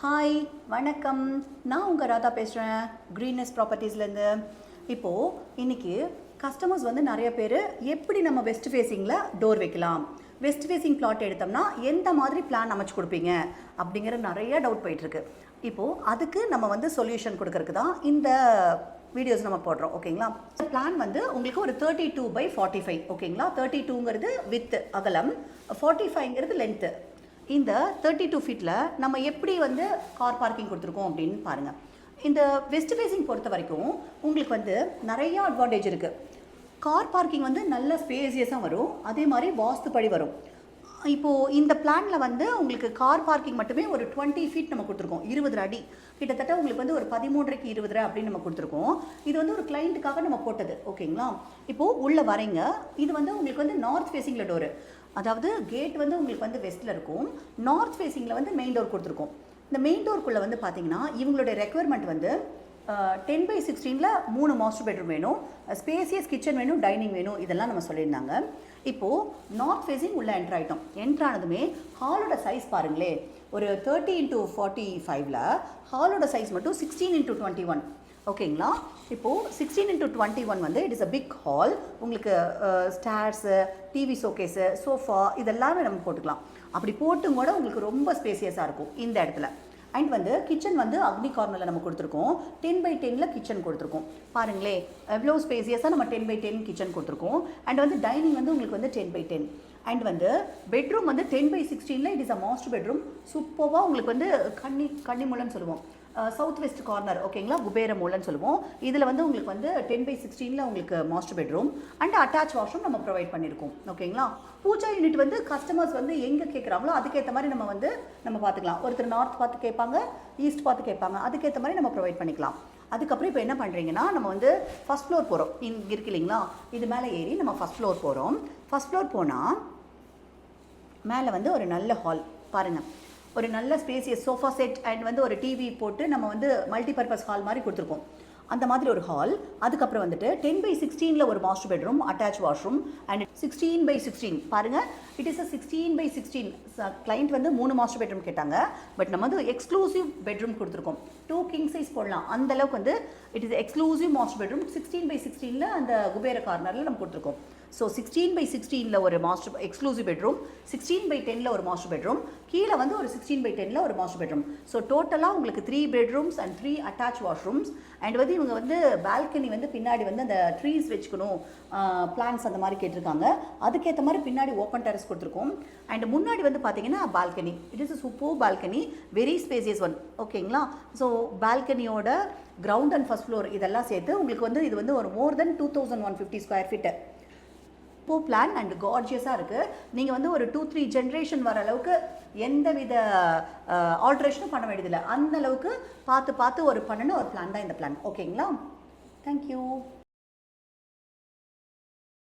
Hi வணக்கம். நான் உங்கள் ராதா பேசுகிறேன் க்ரீனஸ் ப்ராப்பர்ட்டிஸ்லேருந்து. இப்போது இன்றைக்கி கஸ்டமர்ஸ் வந்து நிறைய பேர் எப்படி நம்ம வெஸ்ட் ஃபேஸிங்கில் டோர் வைக்கலாம், வெஸ்ட் ஃபேஸிங் பிளாட் எடுத்தோம்னா எந்த மாதிரி பிளான் அமைச்சு கொடுப்பீங்க அப்படிங்கிற நிறைய டவுட் போயிட்டுருக்கு. இப்போது அதுக்கு நம்ம வந்து சொல்யூஷன் கொடுக்கறதுக்கு தான் இந்த வீடியோஸ் நம்ம போடுறோம். ஓகேங்களா? பிளான் வந்து உங்களுக்கு ஒரு 32/45. ஓகேங்களா? 32ங்கிறது வித் அகலம், 45ங்கிறது லென்த்து. இந்த 32 ஃபீட்டில் நம்ம எப்படி வந்து கார் பார்க்கிங் கொடுத்துருக்கோம் அப்படின்னு பாருங்கள். இந்த வெஸ்ட் ஃபேஸிங் பொறுத்த வரைக்கும் உங்களுக்கு வந்து நிறையா அட்வான்டேஜ் இருக்குது. கார் பார்க்கிங் வந்து நல்ல ஸ்பேசியஸாக வரும், அதே மாதிரி வாஸ்துப்படி வரும். இப்போது இந்த பிளானில் வந்து உங்களுக்கு கார் பார்க்கிங் மட்டுமே ஒரு 20 ஃபீட் நம்ம கொடுத்துருக்கோம், 20 அடி கிட்டத்தட்ட உங்களுக்கு வந்து ஒரு 13.5 20 அப்படின்னு நம்ம கொடுத்துருக்கோம். இது வந்து ஒரு கிளைண்ட்டுக்காக நம்ம போட்டது. ஓகேங்களா? இப்போது உள்ளே வரீங்க, இது வந்து உங்களுக்கு வந்து நார்த் ஃபேஸிங்கில் டோரு, அதாவது கேட் வந்து உங்களுக்கு வந்து வெஸ்ட்டில் இருக்கும், நார்த் ஃபேஸிங்கில் வந்து மெயின் டோர் கொடுத்துருக்கோம். இந்த மெயின் டோருக்குள்ளே வந்து பார்த்தீங்கன்னா இவங்களுடைய ரெக்குயர்மெண்ட் வந்து 10/16 3 மாஸ்டர் பெட்ரூம் வேணும், ஸ்பேசியஸ் கிச்சன் வேணும், டைனிங் வேணும், இதெல்லாம் நம்ம சொல்லியிருந்தாங்க. இப்போது நார்த் ஃபேஸிங் உள்ளே என்ட்ரு ஆகிட்டோம். என்ட்ரு ஆனதுமே ஹாலோட சைஸ் பாருங்களே, ஒரு 30x45ல் ஹாலோட சைஸ் மட்டும் 16x21. ஓகேங்களா? இப்போது 16x21 வந்து it is a big hall. உங்களுக்கு ஸ்டேர்ஸு, டிவி ஷோகேஸு, சோஃபா இதெல்லாமே நம்ம போட்டுக்கலாம். அப்படி போட்டும் கூட உங்களுக்கு ரொம்ப ஸ்பேசியஸாக இருக்கும் இந்த இடத்துல. அண்ட் வந்து கிச்சன் வந்து அக்னி கார்னரில் நம்ம கொடுத்துருக்கோம், 10/10 கிச்சன் கொடுத்துருக்கோம். பாருங்களே எவ்வளோ ஸ்பேசியஸாக நம்ம 10/10 கிச்சன் கொடுத்துருக்கோம். அண்ட் வந்து டைனிங் வந்து உங்களுக்கு வந்து 10/10. அண்ட் வந்து பெட்ரூம் வந்து 10/16 it is a master bedroom. சூப்பராக உங்களுக்கு வந்து கன்னி மூலன்னு சொல்லுவோம், சவுத் வெஸ்ட் கார்னர். ஓகேங்களா? குபேர மூலன்னு சொல்லுவோம். இதில் வந்து உங்களுக்கு வந்து 10/16 உங்களுக்கு master bedroom and attach washroom நம்ம ப்ரொவைட் பண்ணியிருக்கோம். ஓகேங்களா? பூஜா யூனிட் வந்து கஸ்டமர்ஸ் வந்து எங்கே கேட்குறாங்களோ அதுக்கேற்ற மாதிரி நம்ம பார்த்துக்கலாம். ஒருத்தர் நார்த் பார்த்து கேட்பாங்க, ஈஸ்ட் பார்த்து கேட்பாங்க, அதுக்கேற்ற மாதிரி நம்ம ப்ரொவைட் பண்ணிக்கலாம். அதுக்கப்புறம் இப்போ என்ன பண்ணுறீங்கன்னா நம்ம வந்து ஃபஸ்ட் ஃப்ளோர் போகிறோம். இங்கே இருக்கு இல்லைங்களா, இது மேலே ஏறி நம்ம ஃபஸ்ட் ஃப்ளோர் போகிறோம். ஃபஸ்ட் ஃப்ளோர் போனால் மேலே வந்து ஒரு நல்ல ஹால் பாருங்கள், ஒரு நல்ல ஸ்பேசியஸ் சோஃபா செட் அண்ட் வந்து ஒரு டிவி போட்டு நம்ம வந்து மல்டிபர்பஸ் ஹால் மாதிரி கொடுத்துருக்கோம். அந்த மாதிரி ஒரு ஹால். அதுக்கப்புறம் வந்துட்டு 10/16 ஒரு master bedroom, attach washroom and 16/16 பாருங்கள், இட் இஸ் அ 16/16. கிளைண்ட் வந்து 3 மாஸ்டர் பெட்ரூம் கேட்டாங்க, பட் நம்ம வந்து எக்ஸ்க்ளூசிவ் பெட்ரூம் கொடுத்துருக்கோம். 2 கிங் சைஸ் போடலாம், அந்தளவுக்கு வந்து it is exclusive master bedroom. 16/16 அந்த குபேர கார்னரில் நம்ம கொடுத்துருக்கோம். ஸோ 16/16 ஒரு மாஸ்டர் எக்ஸ்க்ளூசிவ் பெட்ரூம், 16/10 ஒரு மாஸ்டர் பெட்ரூம், கீழே வந்து ஒரு 16/10 ஒரு மாஸ்டர் பெட்ரூம். ஸோ டோட்டலாக உங்களுக்கு 3 bedrooms and 3 attach washrooms. And வந்து இவங்க வந்து பால்கனி வந்து பின்னாடி வந்து அந்த ட்ரீஸ் வச்சுக்கணும், பிளான்ஸ் அந்த மாதிரி கேட்டிருக்காங்க. அதுக்கேற்ற மாதிரி பின்னாடி ஓப்பன் டெரஸ் கொடுத்துருக்கோம். அண்ட் முன்னாடி வந்து பார்த்தீங்கன்னா balcony, it is super balcony, very spacious one. ஓகேங்களா? ஸோ பால்கனியோட கிரவுண்ட் அண்ட் ஃபர்ஸ்ட் ஃப்ளோர் இதெல்லாம் சேர்த்து உங்களுக்கு வந்து இது வந்து ஒரு மோர் தென் 2150 ஸ்கொயர் ஃபீட்டு இப்போ பிளான் அண்ட் கார்ஜியஸாக இருக்குது. நீங்கள் வந்து ஒரு 2-3 ஜென்ரேஷன் வர அளவுக்கு எந்த வித ஆல்ட்ரேஷனும் பண்ண வேண்டியதில்லை. அந்த அளவுக்கு பார்த்து ஒரு பண்ணின ஒரு பிளான் தான் இந்த பிளான். ஓகேங்களா? தேங்க்யூ.